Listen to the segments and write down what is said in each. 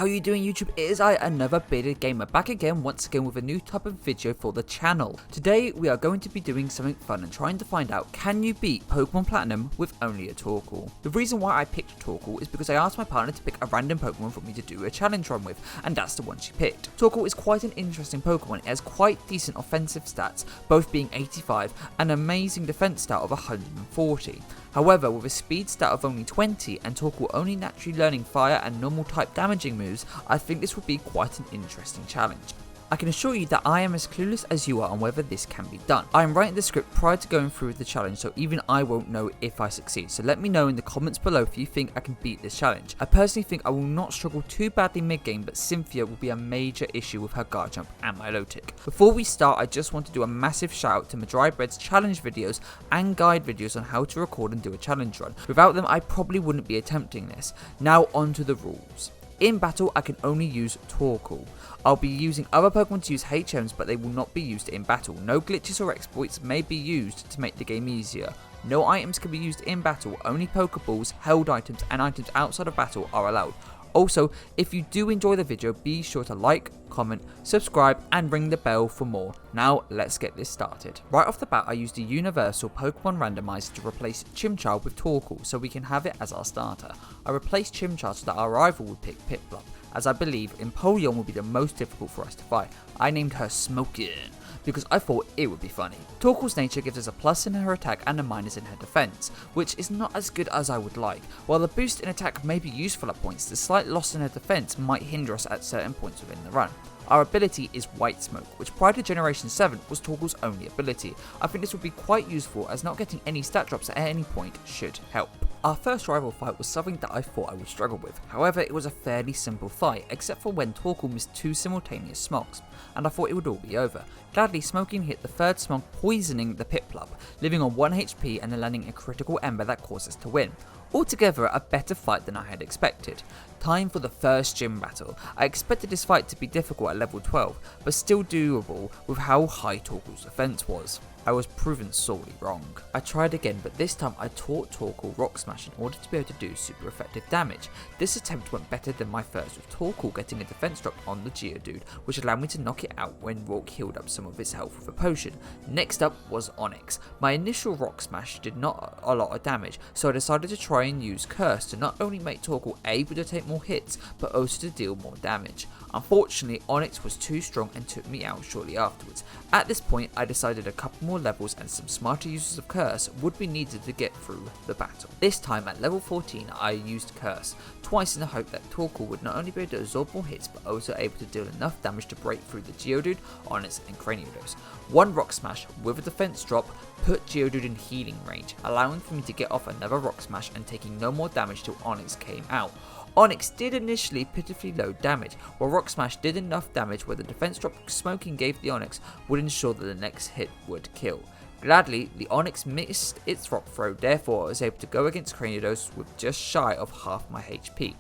How you doing YouTube? It is I, another bearded gamer, back again once again with a new type of video for the channel. Today we are going to be doing something fun and trying to find out, can you beat Pokemon Platinum with only a Torkoal? The reason why I picked Torkoal is because I asked my partner to pick a random Pokemon for me to do a challenge run with, and that's the one she picked. Torkoal is quite an interesting Pokemon. It has quite decent offensive stats, both being 85 and an amazing defense stat of 140. However, with a speed stat of only 20 and Torkoal only naturally learning fire and normal type damaging moves, I think this would be quite an interesting challenge. I can assure you that I am as clueless as you are on whether this can be done. I am writing the script prior to going through the challenge, so even I won't know if I succeed, so let me know in the comments below if you think I can beat this challenge. I personally think I will not struggle too badly mid-game, but Cynthia will be a major issue with her guard jump and Milotic. Before we start, I just want to do a massive shout out to Madry Bread's challenge videos and guide videos on how to record and do a challenge run. Without them, I probably wouldn't be attempting this. Now on to the rules. In battle, I can only use Torkoal. I'll be using other Pokemon to use HMs, but they will not be used in battle. No glitches or exploits may be used to make the game easier. No items can be used in battle, only Pokeballs, held items, and items outside of battle are allowed. Also, if you do enjoy the video, be sure to like, comment, subscribe, and ring the bell for more. Now, let's get this started. Right off the bat, I used a universal Pokemon randomizer to replace Chimchar with Torkoal, so we can have it as our starter. I replaced Chimchar so that our rival would pick Piplup, as I believe Empoleon would be the most difficult for us to fight. I named her Smokin', because I thought it would be funny. Torkoal's nature gives us a plus in her attack and a minus in her defense, which is not as good as I would like. While the boost in attack may be useful at points, the slight loss in her defense might hinder us at certain points within the run. Our ability is White Smoke, which prior to Generation 7 was Torkoal's only ability. I think this would be quite useful, as not getting any stat drops at any point should help. Our first rival fight was something that I thought I would struggle with. However, it was a fairly simple fight, except for when Torkoal missed 2 simultaneous smokes, and I thought it would all be over. Gladly, Smoking hit the third smoke, poisoning the Piplup, living on 1 HP and then landing a critical Ember that caused us to win. Altogether, a better fight than I had expected. Time for the first gym battle. I expected this fight to be difficult at level 12, but still doable with how high Torkoal's defense was. I was proven sorely wrong. I tried again, but this time I taught Torkoal Rock Smash in order to be able to do super effective damage. This attempt went better than my first, with Torkoal getting a defense drop on the Geodude, which allowed me to knock it out when Rock healed up some of its health with a potion. Next up was Onix. My initial Rock Smash did not a lot of damage, so I decided to try and use Curse to not only make Torkoal able to take more hits, but also to deal more damage. Unfortunately, Onix was too strong and took me out shortly afterwards. At this point, I decided a couple more levels and some smarter uses of Curse would be needed to get through the battle. This time at level 14 I used Curse, twice in the hope that Torkoal would not only be able to absorb more hits but also able to deal enough damage to break through the Geodude, Onix and Cranidos. One Rock Smash with a defense drop put Geodude in healing range, allowing for me to get off another Rock Smash and taking no more damage till Onix came out. Onix did initially pitifully low damage, while Rock Smash did enough damage where the defense drop Smoking gave the Onix would ensure that the next hit would kill. Gladly, the Onix missed its rock throw, therefore I was able to go against Cranidos with just shy of half my HP.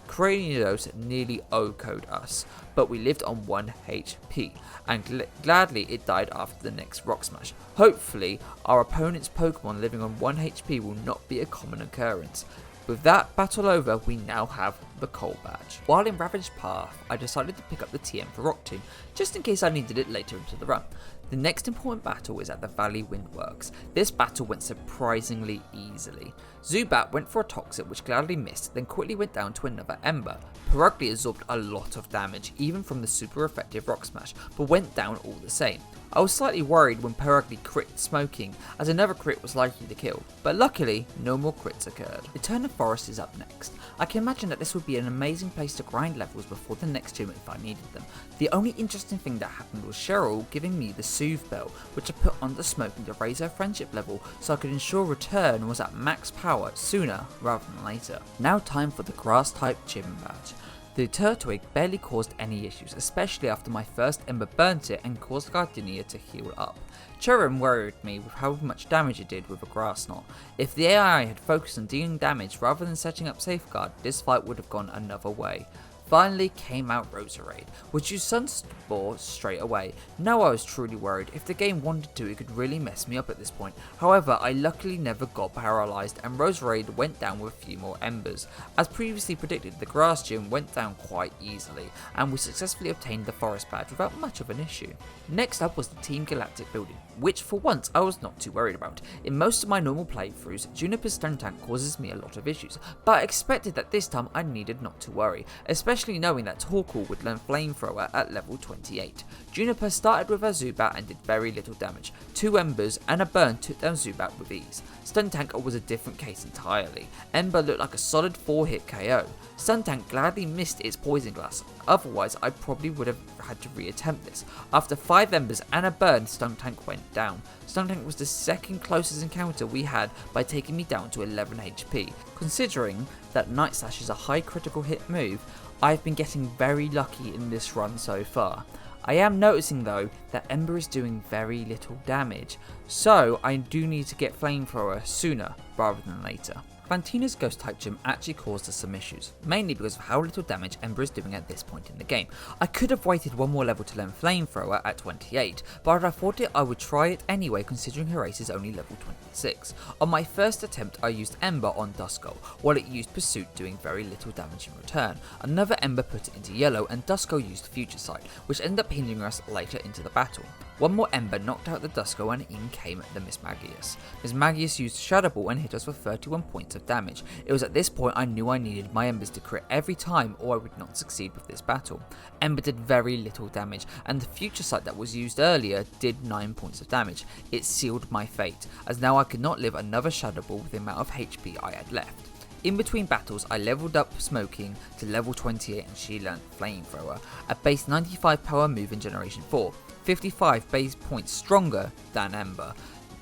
Cranidos nearly OHKO'd us, but we lived on 1 HP, and gladly it died after the next Rock Smash. Hopefully, our opponent's Pokemon living on 1 HP will not be a common occurrence. With that battle over, we now have the Coal Badge. While in Ravaged Path, I decided to pick up the TM for Rock Tomb, just in case I needed it later into the run. The next important battle is at the Valley Windworks. This battle went surprisingly easily. Zubat went for a Toxic which gladly missed, then quickly went down to another Ember. Purugly absorbed a lot of damage, even from the super effective Rock Smash, but went down all the same. I was slightly worried when Purugly crit Smoking, as another crit was likely to kill, but luckily, no more crits occurred. Eternal Forest is up next. I can imagine that this would be an amazing place to grind levels before the next gym if I needed them. The only interesting thing that happened was Cheryl giving me the Soothe Bell, which I put on the Smoking to raise her friendship level so I could ensure return was at max power sooner rather than later. Now time for the Grass type gym badge. The Turtwig barely caused any issues, especially after my first Ember burnt it and caused Gardenia to heal up. Cherrim worried me with how much damage it did with a Grass Knot. If the AI had focused on dealing damage rather than setting up Safeguard, this fight would have gone another way. Finally came out Roserade, which used Sunspore straight away. Now I was truly worried. If the game wanted to, it could really mess me up at this point. However, I luckily never got paralysed, and Roserade went down with a few more embers. As previously predicted, the grass gym went down quite easily, and we successfully obtained the forest badge without much of an issue. Next up was the Team Galactic building, which for once I was not too worried about. In most of my normal playthroughs, Juniper's stun tank causes me a lot of issues, but I expected that this time I needed not to worry, especially knowing that Torkoal would learn Flamethrower at level 28. Juniper started with her Zubat and did very little damage. 2 embers and a burn took down Zubat with ease. Stun Tank was a different case entirely. Ember looked like a solid 4-hit KO. Stun Tank gladly missed its Poison Glass, otherwise I probably would have had to reattempt this. After 5 embers and a burn, Stun Tank went down. Stun Tank was the second closest encounter we had by taking me down to 11 HP. Considering that Night Slash is a high critical hit move, I've been getting very lucky in this run so far. I am noticing though that Ember is doing very little damage, so I do need to get Flamethrower sooner rather than later. Fantina's Ghost type gym actually caused us some issues, mainly because of how little damage Ember is doing at this point in the game. I could have waited one more level to learn Flamethrower at 28, but I thought I would try it anyway considering her ace is only level 26. On my first attempt I used Ember on Duskull, while it used Pursuit doing very little damage in return. Another Ember put it into yellow and Duskull used Future Sight, which ended up hindering us later into the battle. One more Ember knocked out the Duskull and in came the Mismagius. Mismagius used Shadow Ball and hit us for 31 points of damage. It was at this point I knew I needed my Embers to crit every time or I would not succeed with this battle. Ember did very little damage and the Future Sight that was used earlier did 9 points of damage. It sealed my fate, as now I could not live another Shadow Ball with the amount of HP I had left. In between battles, I leveled up Smoking to level 28 and she learnt Flamethrower, a base 95 power move in Generation 4, 55 base points stronger than Ember.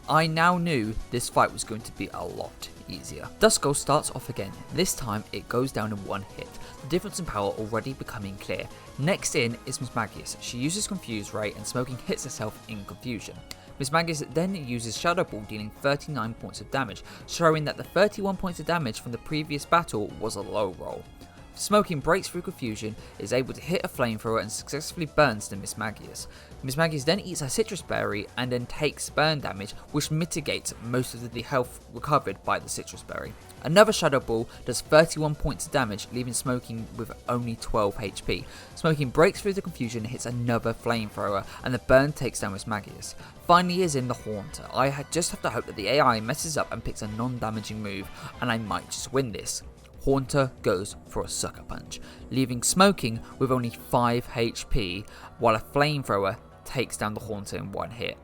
I now knew this fight was going to be a lot easier. Duskull starts off again, this time it goes down in one hit, the difference in power already becoming clear. Next in is Mismagius. She uses Confuse Ray and Smoking hits herself in confusion. Mismagius then uses Shadow Ball, dealing 39 points of damage, showing that the 31 points of damage from the previous battle was a low roll. Smoking breaks through confusion, is able to hit a Flamethrower and successfully burns the Mismagius. Mismagius then eats her Citrus Berry and then takes burn damage, which mitigates most of the health recovered by the Citrus Berry. Another Shadow Ball does 31 points of damage, leaving Smoking with only 12 HP. Smoking breaks through the confusion and hits another Flamethrower, and the burn takes down Mismagius. Finally is in the Haunter. I just have to hope that the AI messes up and picks a non-damaging move, and I might just win this. Haunter goes for a Sucker Punch, leaving Smoking with only 5 HP, while a Flamethrower takes down the Haunter in one hit.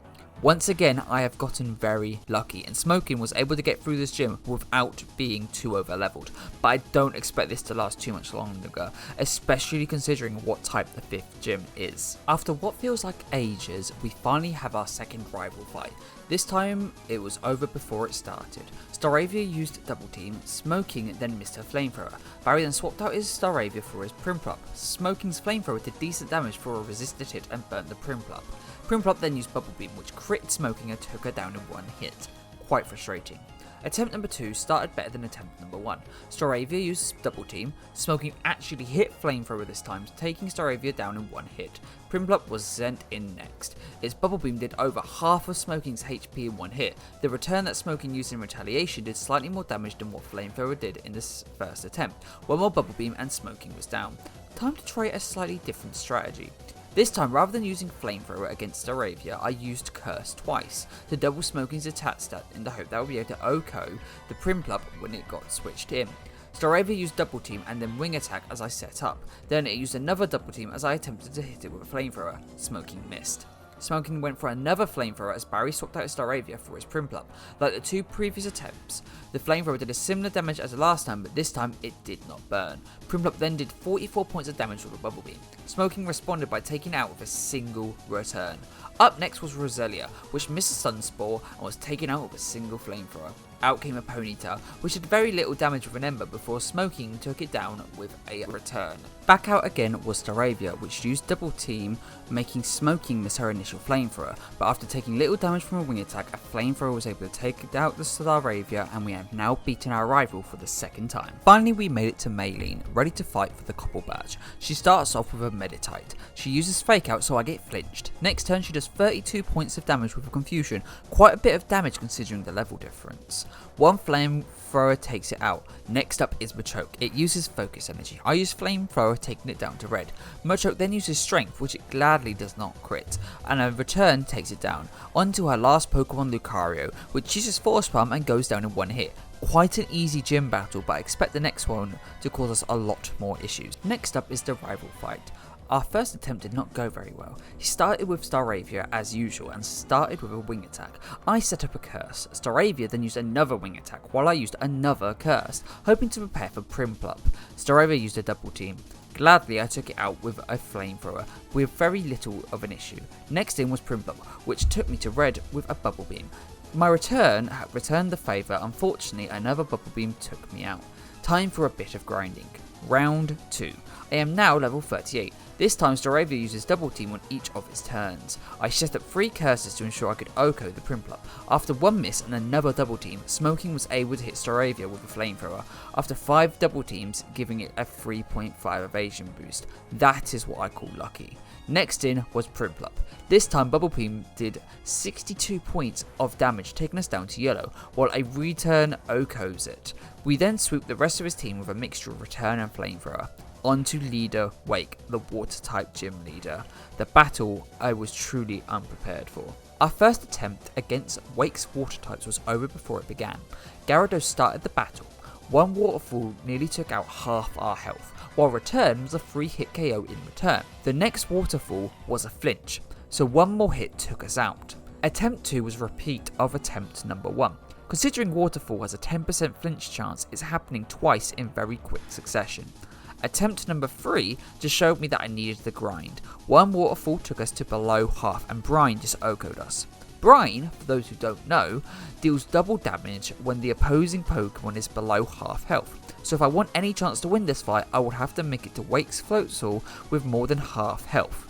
Once again, I have gotten very lucky, and Smoking was able to get through this gym without being too over leveled, but I don't expect this to last too much longer, especially considering what type the 5th gym is. After what feels like ages, we finally have our second rival fight. This time, it was over before it started. Staravia used Double Team, Smoking then missed her Flamethrower. Barry then swapped out his Staravia for his Primplop. Smoking's Flamethrower did decent damage for a resisted hit and burnt the Primplop. Primplop then used Bubble Beam, which crit Smoking and took her down in one hit. Quite frustrating. Attempt number 2 started better than attempt number 1. Staravia used Double Team, Smoking actually hit Flamethrower this time, taking Staravia down in one hit. Primplop was sent in next. Its Bubble Beam did over half of Smoking's HP in one hit. The return that Smoking used in retaliation did slightly more damage than what Flamethrower did in this first attempt. One more Bubble Beam and Smoking was down. Time to try a slightly different strategy. This time, rather than using Flamethrower against Staravia, I used Curse twice to double Smoking's attack stat in the hope that I would be able to OHKO the Primplop when it got switched in. Staravia used Double Team and then Wing Attack as I set up. Then it used another Double Team as I attempted to hit it with a Flamethrower. Smoking missed. Smoking went for another Flamethrower as Barry swapped out his Staravia for his Primplop. Like the 2 previous attempts, the Flamethrower did a similar damage as the last time, but this time it did not burn. Primplop then did 44 points of damage with a Bubble Beam. Smoking responded by taking out with a single return. Up next was Roselia, which missed a Sunspore and was taken out with a single Flamethrower. out came a Ponytail, which did very little damage with an Ember before Smoking took it down with a return. Back out again was Staravia, which used double team, making Smoking miss her initial flamethrower, but after taking little damage from a wing attack, a flamethrower was able to take out the Staravia, and we have now beaten our rival for the second time. Finally, we made it to Maylene, ready to fight for the Copple Badge. She starts off with a Meditite. She uses Fake Out, so I get flinched. Next turn, she does 32 points of damage with a Confusion, quite a bit of damage considering the level difference. One Flamethrower takes it out. Next up is Machoke. It uses Focus Energy. I use Flamethrower, taking it down to red. Machoke then uses Strength, which it gladly does not crit, and a return takes it down. On to our last Pokemon, Lucario, which uses Force Palm and goes down in one hit. Quite an easy gym battle, but I expect the next one to cause us a lot more issues. Next up is the rival fight. Our first attempt did not go very well. He started with Staravia as usual and started with a wing attack. I set up a curse. Staravia then used another wing attack while I used another curse, hoping to prepare for Primplup. Staravia used a double team. Gladly I took it out with a flamethrower with very little of an issue. Next in was Primplup, which took me to red with a bubble beam. My return returned the favour. Unfortunately, another bubble beam took me out. Time for a bit of grinding. Round 2. I am now level 38. This time Staravia uses double team on each of its turns. I set up 3 curses to ensure I could Oko the Primplup. After one miss and another double team, Smoking was able to hit Staravia with a flamethrower. After 5 double teams, giving it a 3.5 evasion boost. That is what I call lucky. Next in was Primplup. This time Bubble Beam did 62 points of damage, taking us down to yellow, while a return Okos it. We then swoop the rest of his team with a mixture of return and flamethrower. On to leader Wake, the water type gym leader. The battle I was truly unprepared for. Our first attempt against Wake's water types was over before it began. Gyarados started the battle. One waterfall nearly took out half our health, while return was a 3-hit KO in return. The next waterfall was a flinch, so one more hit took us out. Attempt 2 was a repeat of attempt number 1. Considering waterfall has a 10% flinch chance, it's happening twice in very quick succession. Attempt number 3 just showed me that I needed the grind. One waterfall took us to below half and Brine just Oko'd us. Brine, for those who don't know, deals double damage when the opposing Pokemon is below half health. So if I want any chance to win this fight, I would have to make it to Wake's Floatzel with more than half health.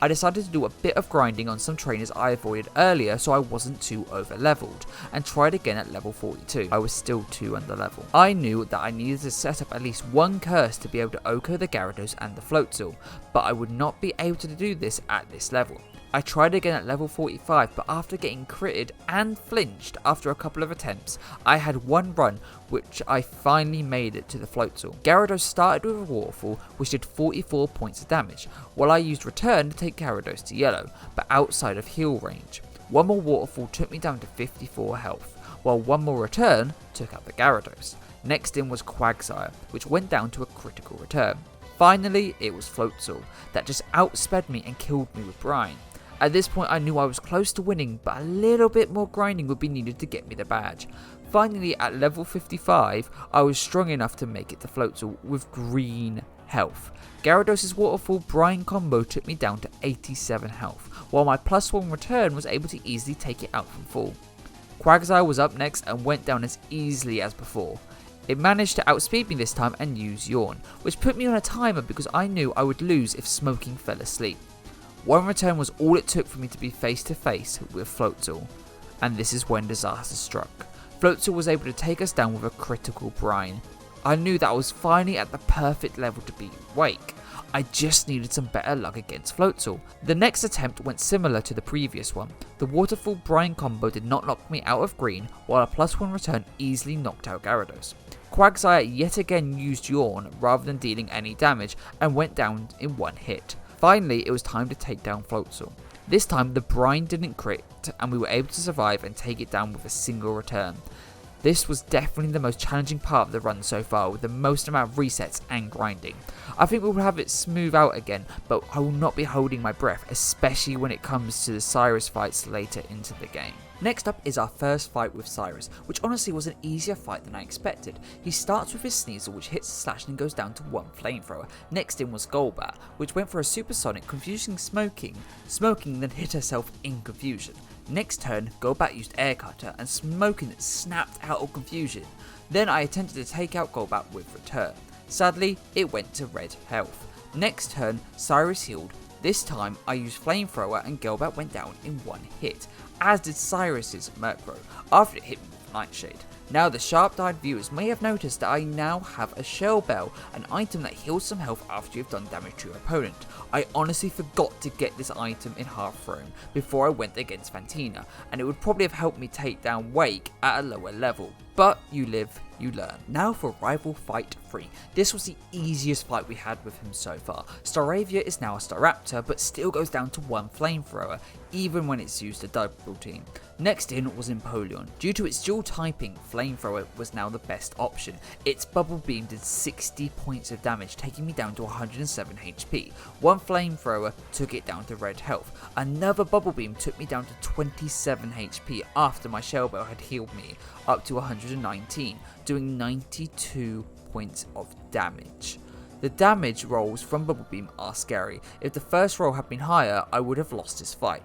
I decided to do a bit of grinding on some trainers I avoided earlier so I wasn't too over leveled, and tried again at level 42. I was still too under level. I knew that I needed to set up at least one curse to be able to Oko the Gyarados and the Floatzel, but I would not be able to do this at this level. I tried again at level 45, but after getting critted and flinched after a couple of attempts, I had one run which I finally made it to the Floatzel. Gyarados started with a waterfall which did 44 points of damage, while I used return to take Gyarados to yellow, but outside of heal range. One more waterfall took me down to 54 health, while one more return took out the Gyarados. Next in was Quagsire, which went down to a critical return. Finally, it was Floatzel, that just outsped me and killed me with Brine. At this point I knew I was close to winning, but a little bit more grinding would be needed to get me the badge. Finally, at level 55, I was strong enough to make it to Floatzel with green health. Gyarados' Waterfall Brine combo took me down to 87 health, while my +1 return was able to easily take it out from full. Quagsire was up next and went down as easily as before. It managed to outspeed me this time and use Yawn, which put me on a timer because I knew I would lose if Smoking fell asleep. One return was all it took for me to be face to face with Floatzel, and this is when disaster struck. Floatzel was able to take us down with a critical Brine. I knew that I was finally at the perfect level to beat Wake. I just needed some better luck against Floatzel. The next attempt went similar to the previous one. The Waterfall Brine combo did not knock me out of green, while a +1 return easily knocked out Gyarados. Quagsire yet again used Yawn rather than dealing any damage and went down in one hit. Finally, it was time to take down Floatzel. This time, the Brine didn't crit, and we were able to survive and take it down with a single return. This was definitely the most challenging part of the run so far, with the most amount of resets and grinding. I think we will have it smooth out again, but I will not be holding my breath, especially when it comes to the Cyrus fights later into the game. Next up is our first fight with Cyrus, which honestly was an easier fight than I expected. He starts with his Sneasel, which hits Slash and goes down to 1 flamethrower. Next in was Golbat, which went for a supersonic, confusing Smoking then hit herself in confusion. Next turn, Golbat used Air Cutter and Smoking snapped out of confusion. Then I attempted to take out Golbat with Return. Sadly, it went to red health. Next turn, Cyrus healed. This time, I used Flamethrower and Golbat went down in 1 hit, as did Cyrus's Murkrow, after it hit me with Nightshade. Now the sharp-eyed viewers may have noticed that I now have a Shell Bell, an item that heals some health after you've done damage to your opponent. I honestly forgot to get this item in half thrown before I went against Fantina, and it would probably have helped me take down Wake at a lower level. But you live, you learn. Now for Rival Fight 3. This was the easiest fight we had with him so far. Staravia is now a Staraptor, but still goes down to 1 Flamethrower, even when it's used a double team. Next in was Empoleon. Due to its dual typing, Flamethrower was now the best option. Its Bubble Beam did 60 points of damage, taking me down to 107 HP. 1 Flamethrower took it down to red health. Another Bubble Beam took me down to 27 HP after my Shell Bell had healed me up to 119, doing 92 points of damage. The damage rolls from Bubble Beam are scary. If the first roll had been higher, I would have lost this fight.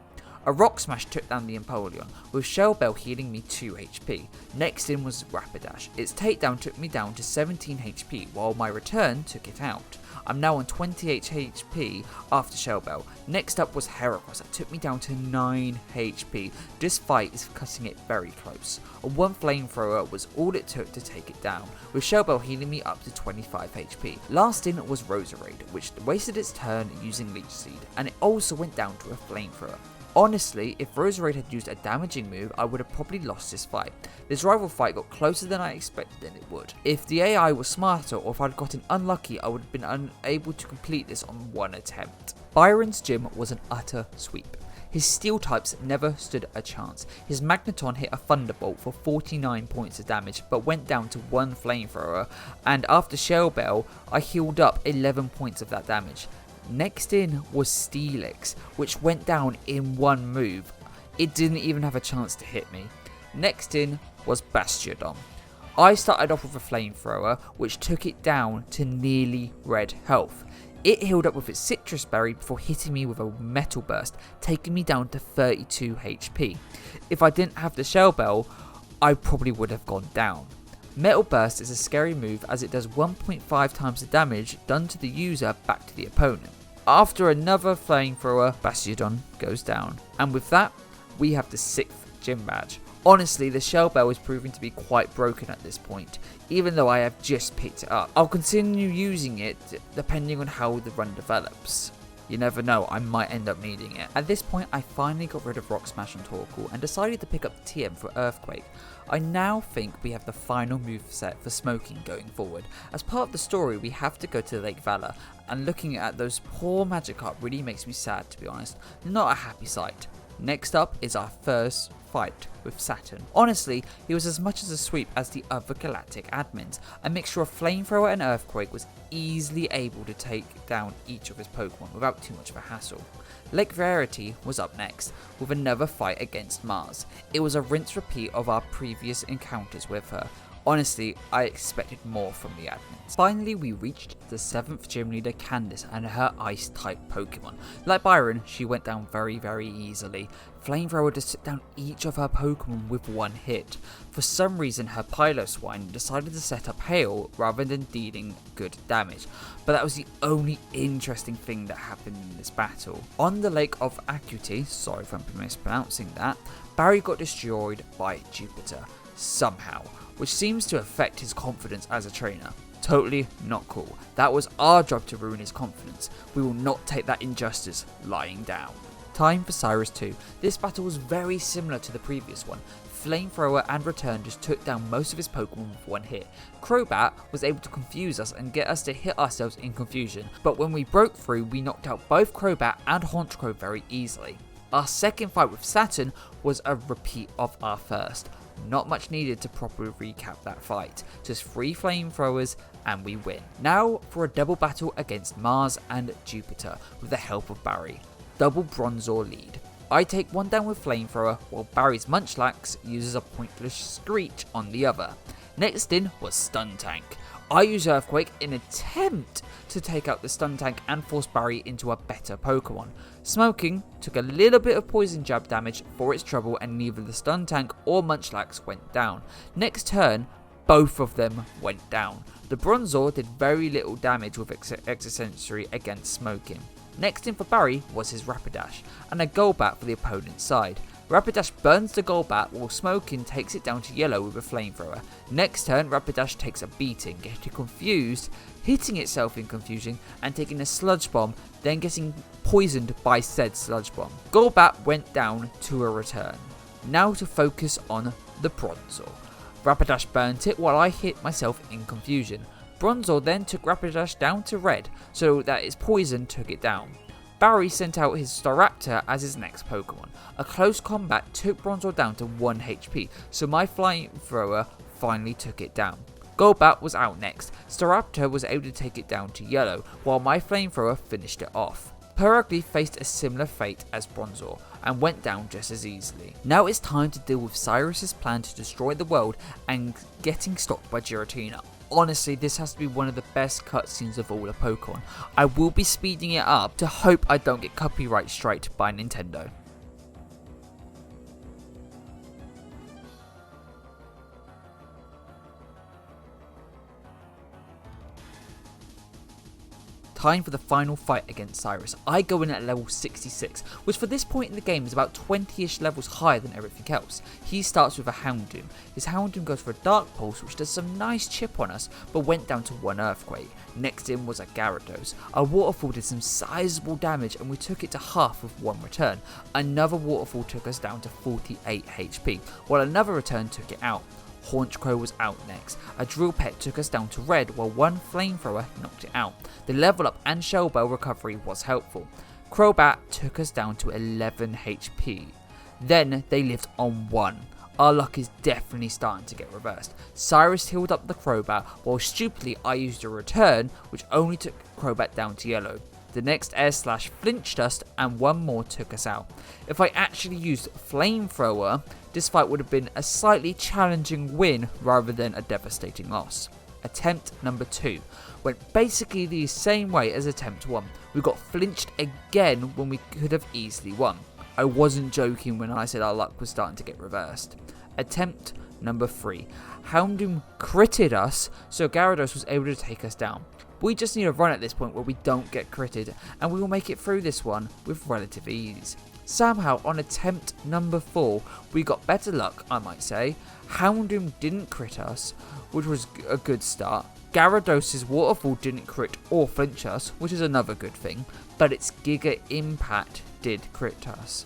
A Rock Smash took down the Empoleon, with Shell Bell healing me 2 HP. Next in was Rapidash. Its takedown took me down to 17 HP, while my return took it out. I'm now on 28 HP after Shell Bell. Next up was Heracross that took me down to 9 HP. This fight is cutting it very close. A 1 Flamethrower was all it took to take it down, with Shell Bell healing me up to 25 HP. Last in was Roserade, which wasted its turn using Leech Seed, and it also went down to a Flamethrower. Honestly, if Roserade had used a damaging move, I would have probably lost this fight. This rival fight got closer than I expected it would. If the AI was smarter, or if I'd gotten unlucky, I would have been unable to complete this on 1 attempt. Byron's gym was an utter sweep. His steel types never stood a chance. His Magneton hit a Thunderbolt for 49 points of damage, but went down to 1 Flamethrower, and after Shell Bell, I healed up 11 points of that damage. Next in was Steelix, which went down in 1 move. It didn't even have a chance to hit me. Next in was Bastiodon. I started off with a Flamethrower, which took it down to nearly red health. It healed up with its Citrus Berry before hitting me with a Metal Burst, taking me down to 32 HP. If I didn't have the Shell Bell, I probably would have gone down. Metal Burst is a scary move as it does 1.5 times the damage done to the user back to the opponent. After another Flamethrower, Bastiodon goes down. And with that, we have the 6th gym badge. Honestly, the Shell Bell is proving to be quite broken at this point, even though I have just picked it up. I'll continue using it depending on how the run develops. You never know, I might end up needing it. At this point, I finally got rid of Rock Smash and Torkoal and decided to pick up the TM for Earthquake. I now think we have the final moveset for Smoking going forward. As part of the story, we have to go to Lake Valor, and looking at those poor Magikarp really makes me sad, to be honest. Not a happy sight. Next up is our first fight with Saturn. Honestly, he was as much as a sweep as the other Galactic admins. A mixture of Flamethrower and Earthquake was easily able to take down each of his Pokemon without too much of a hassle. Lake Rarity was up next, with another fight against Mars. It was a rinse repeat of our previous encounters with her. Honestly, I expected more from the admins. Finally, we reached the 7th gym leader, Candice, and her Ice-type Pokemon. Like Byron, she went down very easily. Flamethrower just took down each of her Pokemon with 1 hit. For some reason, her Piloswine decided to set up Hail rather than dealing good damage, but that was the only interesting thing that happened in this battle. On the Lake of Acuity, sorry if I'm mispronouncing that, Barry got destroyed by Jupiter, somehow, which seems to affect his confidence as a trainer. Totally not cool. That was our job to ruin his confidence. We will not take that injustice lying down. Time for Cyrus 2. This battle was very similar to the previous one. Flamethrower and Return just took down most of his Pokemon with 1 hit. Crobat was able to confuse us and get us to hit ourselves in confusion, but when we broke through, we knocked out both Crobat and Honchkrow very easily. Our second fight with Saturn was a repeat of our first. Not much needed to properly recap that fight, just 3 Flamethrowers and we win. Now for a double battle against Mars and Jupiter with the help of Barry. Double Bronzor lead. I take one down with Flamethrower, while Barry's Munchlax uses a pointless Screech on the other. Next in was Stun Tank. I use Earthquake in an attempt to take out the Stun Tank and force Barry into a better Pokemon. Smoking took a little bit of Poison Jab damage for its trouble, and neither the Stun Tank or Munchlax went down. Next turn, both of them went down. The Bronzor did very little damage with Exosensory against Smoking. Next in for Barry was his Rapidash, and a Golbat for the opponent's side. Rapidash burns the Golbat while Smoking takes it down to yellow with a Flamethrower. Next turn, Rapidash takes a beating, getting confused, hitting itself in confusion, and taking a Sludge Bomb, then getting poisoned by said Sludge Bomb. Golbat went down to a return. Now to focus on the Bronzor. Rapidash burnt it while I hit myself in confusion. Bronzor then took Rapidash down to red, so that its poison took it down. Barry sent out his Staraptor as his next Pokemon. A close combat took Bronzor down to 1 HP, so my Flamethrower finally took it down. Golbat was out next. Staraptor was able to take it down to yellow, while my Flamethrower finished it off. Perugly faced a similar fate as Bronzor, and went down just as easily. Now it's time to deal with Cyrus's plan to destroy the world and getting stopped by Giratina. Honestly, this has to be one of the best cutscenes of all of Pokemon. I will be speeding it up to hope I don't get copyright striked by Nintendo. Time for the final fight against Cyrus. I go in at level 66, which for this point in the game is about 20ish levels higher than everything else. He starts with a Houndoom. His Houndoom goes for a Dark Pulse, which does some nice chip on us, but went down to 1 Earthquake. Next in was a Gyarados. A Waterfall did some sizable damage, and we took it to half with 1 return. Another Waterfall took us down to 48 HP, while another return took it out. Haunchcrow was out next. A Drill Peck took us down to red, while 1 Flamethrower knocked it out. The level up and Shell Bell recovery was helpful. Crobat took us down to 11 HP. Then they lived on 1. Our luck is definitely starting to get reversed. Cyrus healed up the Crobat, while stupidly I used a return, which only took Crobat down to yellow. The next Air Slash flinched us, and 1 more took us out. If I actually used Flamethrower, this fight would have been a slightly challenging win rather than a devastating loss. Attempt number 2 went basically the same way as attempt 1. We got flinched again when we could have easily won. I wasn't joking when I said our luck was starting to get reversed. Attempt number 3. Houndoom critted us, so Gyarados was able to take us down. We just need a run at this point where we don't get critted, and we will make it through this one with relative ease. Somehow on attempt number 4, we got better luck, I might say. Houndoom didn't crit us, which was a good start. Gyarados' Waterfall didn't crit or flinch us, which is another good thing, but its Giga Impact did crit us.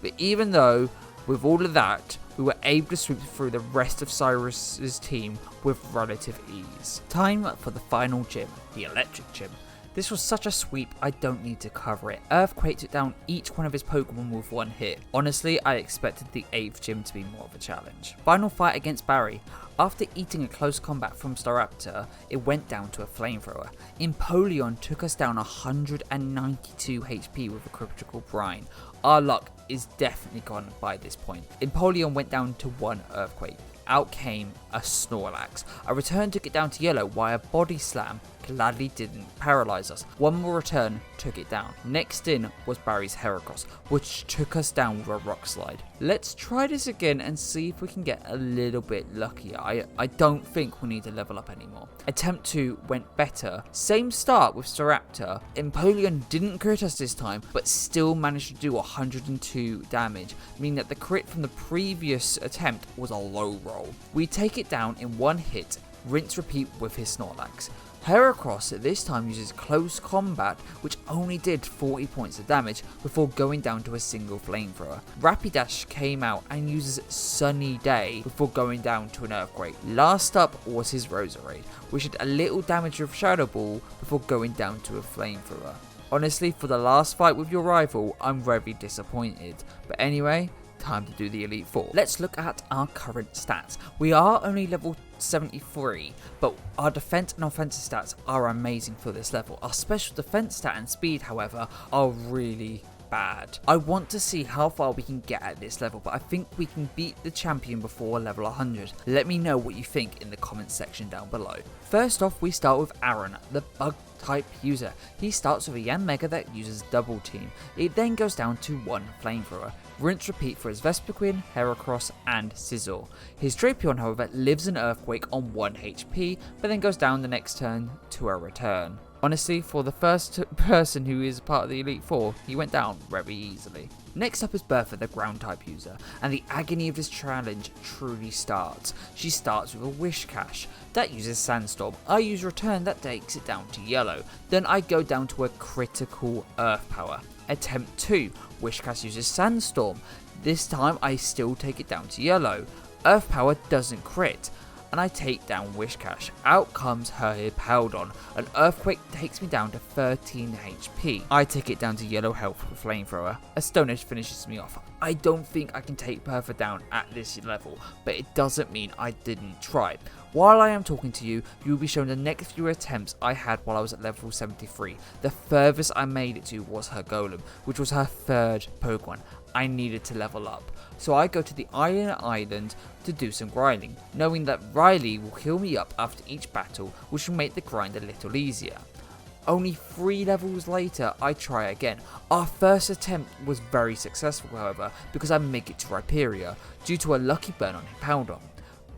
But even though, with all of that, we were able to sweep through the rest of Cyrus's team with relative ease. Time for the final gym, the Electric Gym. This was such a sweep, I don't need to cover it. Earthquake took down each one of his Pokemon with 1 hit. Honestly, I expected the 8th gym to be more of a challenge. Final fight against Barry. After eating a close combat from Staraptor, it went down to a Flamethrower. Empoleon took us down 192 HP with a critical brine. Our luck is definitely gone by this point. Empoleon went down to 1 Earthquake. Out came a Snorlax. A return took it down to yellow, while a Body Slam gladly didn't paralyze us. 1 more return took it down. Next in was Barry's Heracross, which took us down with a Rock Slide. Let's try this again and see if we can get a little bit luckier. I don't think we need to level up anymore. Attempt 2 went better. Same start with Staraptor. Empoleon didn't crit us this time, but still managed to do 102 damage, meaning that the crit from the previous attempt was a low roll. We take it down in 1 hit, rinse repeat with his Snorlax. Heracross at this time uses Close Combat, which only did 40 points of damage before going down to a single Flamethrower. Rapidash came out and uses Sunny Day before going down to an Earthquake. Last up was his Roserade, which did a little damage with Shadow Ball before going down to a Flamethrower. Honestly, for the last fight with your rival, I'm very disappointed. But anyway, time to do the Elite Four. Let's look at our current stats. We are only level 73, but our defense and offensive stats are amazing for this level. Our special defense stat and speed, however, are really bad. I want to see how far we can get at this level, but I think we can beat the champion before level 100. Let me know what you think in the comments section down below. First off, we start with Aaron, the bug type user. He starts with a Yanmega that uses double team. It then goes down to one flamethrower. Rinse repeat for his Vespiquen, Heracross and Sizzle. His Drapion however lives an Earthquake on 1 HP, but then goes down the next turn to a return. Honestly, for the first person who is part of the Elite Four, he went down very easily. Next up is Bertha, the ground type user, and the agony of this challenge truly starts. She starts with a Wish Cash that uses Sandstorm. I use Return that takes it down to yellow. Then I go down to a critical Earth Power. Attempt 2, Wish Cash uses Sandstorm. This time I still take it down to yellow. Earth Power doesn't crit, and I take down Wish Cash. Out comes her Hippowdon. An Earthquake takes me down to 13 HP. I take it down to yellow health with Flamethrower. A Stone Edge finishes me off. I don't think I can take Bertha down at this level, but it doesn't mean I didn't try. While I am talking to you, you will be shown the next few attempts I had while I was at level 73. The furthest I made it to was her Golem, which was her third Pokemon. I needed to level up. So I go to the Iron Island to do some grinding, knowing that Riley will heal me up after each battle, which will make the grind a little easier. Only 3 levels later, I try again. Our first attempt was very successful however, because I make it to Rhyperior, due to a lucky burn on Hippowdon.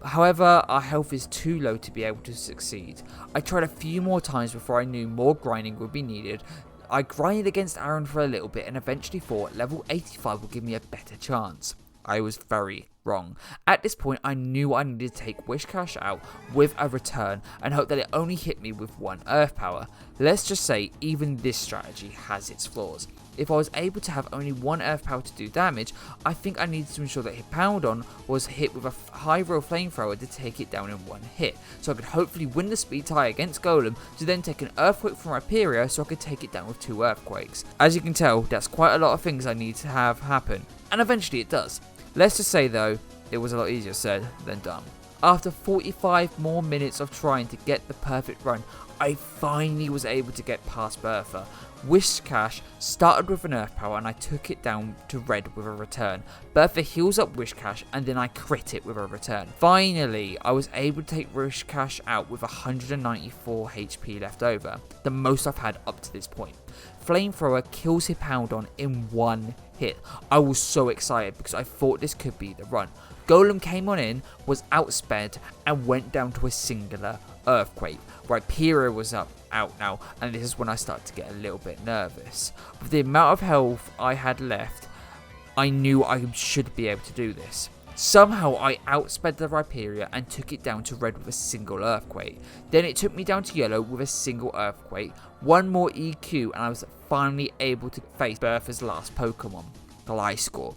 However, our health is too low to be able to succeed. I tried a few more times before I knew more grinding would be needed. I grinded against Aaron for a little bit and eventually thought level 85 would give me a better chance. I was very wrong. At this point I knew I needed to take Wish Cash out with a return and hope that it only hit me with 1 Earth Power. Let's just say even this strategy has its flaws. If I was able to have only 1 Earth Power to do damage, I think I needed to ensure that Hippowdon was hit with a high roll Flamethrower to take it down in 1 hit, so I could hopefully win the speed tie against Golem to then take an Earthquake from Rhyperior so I could take it down with 2 Earthquakes. As you can tell, that's quite a lot of things I need to have happen, and eventually it does. Let's just say though, it was a lot easier said than done. After 45 more minutes of trying to get the perfect run, I finally was able to get past Bertha. Wish Cash started with an Earth Power and I took it down to red with a return. Bertha heals up Wish Cash and then I crit it with a return. Finally, I was able to take Wish Cash out with 194 HP left over, the most I've had up to this point. Flamethrower kills Hippowdon in 1 hit. I was so excited because I thought this could be the run. Golem came on in, was outsped and went down to a singular Earthquake. Rhyperior was out now, and this is when I started to get a little bit nervous. With the amount of health I had left, I knew I should be able to do this. Somehow I outsped the Rhyperior and took it down to red with a single Earthquake. Then it took me down to yellow with a single Earthquake, 1 more EQ, and I was finally able to face Bertha's last Pokemon, Gliscor.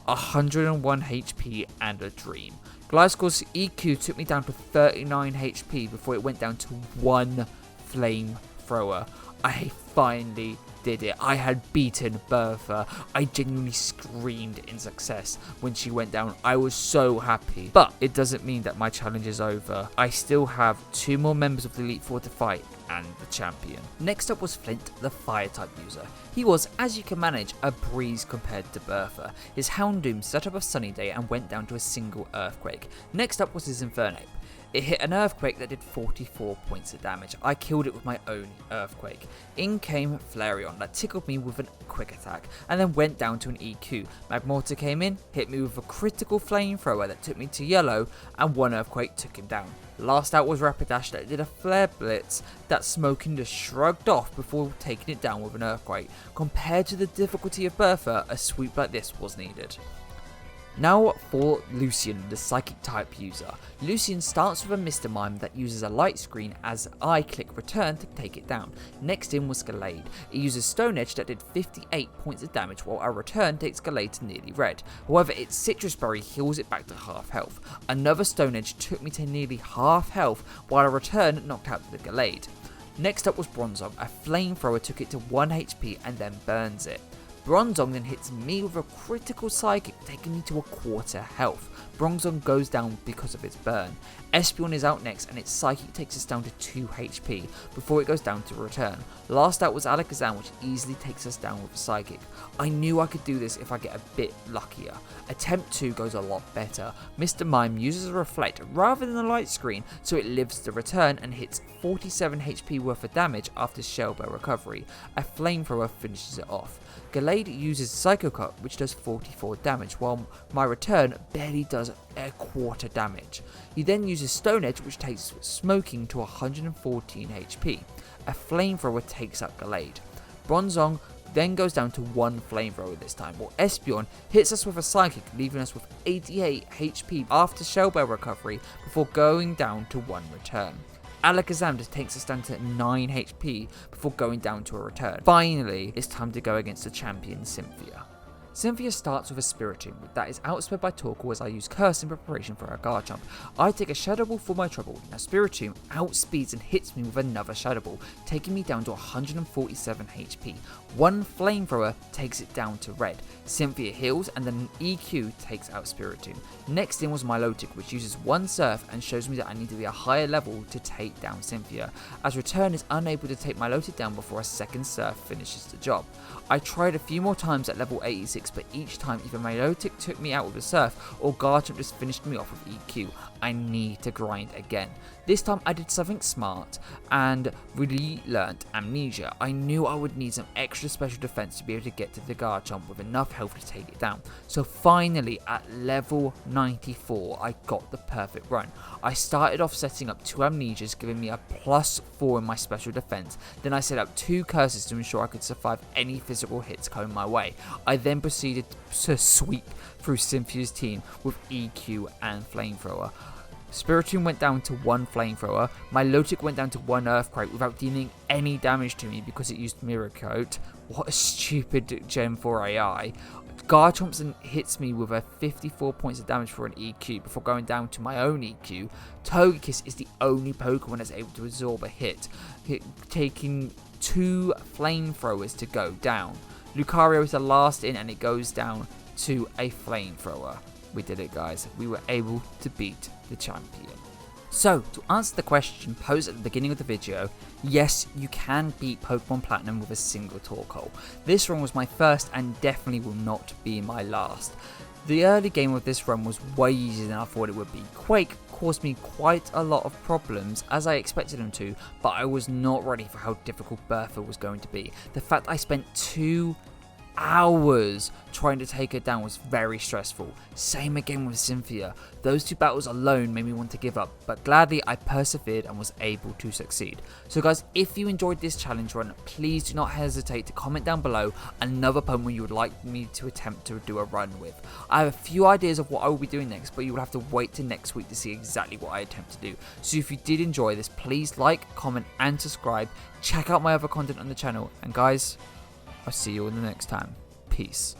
101 HP and a dream. Gliscor's EQ took me down to 39 HP before it went down to 1 Flamethrower. I finally did it. I had beaten Bertha. I genuinely screamed in success when she went down. I was so happy. But it doesn't mean that my challenge is over. I still have 2 more members of the Elite Four to fight and the champion. Next up was Flint, the fire type user. He was, as you can manage, a breeze compared to Bertha. His Houndoom set up a sunny day and went down to a single Earthquake. Next up was his Infernape. It hit an Earthquake that did 44 points of damage. I killed it with my own Earthquake. In came Flareon that tickled me with a quick attack and then went down to an EQ. Magmortar came in, hit me with a critical Flamethrower that took me to yellow, and 1 Earthquake took him down. Last out was Rapidash that did a Flare Blitz that Smoking just shrugged off before taking it down with an Earthquake. Compared to the difficulty of Bertha, a sweep like this was needed. Now for Lucian, the psychic type user. Lucian starts with a Mr. Mime that uses a light screen as I click return to take it down. Next in was Gallade. It uses Stone Edge that did 58 points of damage while a return takes Gallade to nearly red. However, its Citrus Berry heals it back to half health. Another Stone Edge took me to nearly half health while a return knocked out the Gallade. Next up was Bronzong. A Flamethrower took it to 1 HP and then burns it. Bronzong then hits me with a critical psychic, taking me to a quarter health. Bronzong goes down because of its burn. Espeon is out next and its psychic takes us down to 2 HP before it goes down to return. Last out was Alakazam, which easily takes us down with a psychic. I knew I could do this if I get a bit luckier. Attempt 2 goes a lot better. Mr. Mime uses a reflect rather than a light screen, so it lives the return and hits 47 HP worth of damage after Shell Bell recovery. A flamethrower finishes it off. Gallade uses Psycho Cut, which does 44 damage, while my return barely does a quarter damage. He then uses Stone Edge, which takes Smoking to 114 HP. A flamethrower takes out Gallade. Bronzong then goes down to 1 flamethrower this time, while Espeon hits us with a psychic, leaving us with 88 HP after Shell Bell recovery before going down to 1 return. Alakazam just takes us down to 9 HP before going down to a return. Finally, it's time to go against the champion Cynthia. Cynthia starts with a Spiritomb that is outsped by Torkoal as I use Curse in preparation for a Garchomp. I take a Shadow Ball for my trouble. Now Spiritomb outspeeds and hits me with another Shadow Ball, taking me down to 147 HP. 1 Flamethrower takes it down to red. Cynthia heals and then EQ takes out Spiritomb. Next in was Milotic, which uses 1 Surf and shows me that I need to be a higher level to take down Cynthia, as Return is unable to take Milotic down before a second Surf finishes the job. I tried a few more times at level 86, but each time either Milotic took me out with a Surf or Garchomp just finished me off with EQ. I need to grind again. This time I did something smart and really learnt Amnesia. I knew I would need some extra special defense to be able to get to the Garchomp with enough health to take it down. So finally at level 94 I got the perfect run. I started off setting up 2 Amnesias, giving me a +4 in my special defense. Then I set up 2 curses to ensure I could survive any physical hits coming my way. I then proceeded to sweep through Cynthia's team with EQ and Flamethrower. Spiritomb went down to 1 Flamethrower, Milotic went down to 1 Earthquake without dealing any damage to me because it used Mirror Coat. What a stupid Gen 4 AI. Garchomp hits me with a 54 points of damage for an EQ before going down to my own EQ. Togekiss is the only Pokemon that's able to absorb a hit, taking 2 Flamethrowers to go down. Lucario is the last in and it goes down to a Flamethrower. We did it, guys. We were able to beat the champion. So, to answer the question posed at the beginning of the video, yes, you can beat Pokemon Platinum with a single Torkoal. This run was my first and definitely will not be my last. The early game of this run was way easier than I thought it would be. Quake caused me quite a lot of problems, as I expected him to, but I was not ready for how difficult Bertha was going to be. The fact I spent 2 hours trying to take her down was very stressful. Same again with Cynthia. Those 2 battles alone made me want to give up, but gladly I persevered and was able to succeed. So guys, if you enjoyed this challenge run, please do not hesitate to comment down below another Pokemon you would like me to attempt to do a run with. I have a few ideas of what I will be doing next, but you will have to wait till next week to see exactly what I attempt to do. So if you did enjoy this, please like, comment and subscribe. Check out my other content on the channel, and guys, I'll see you all the next time. Peace.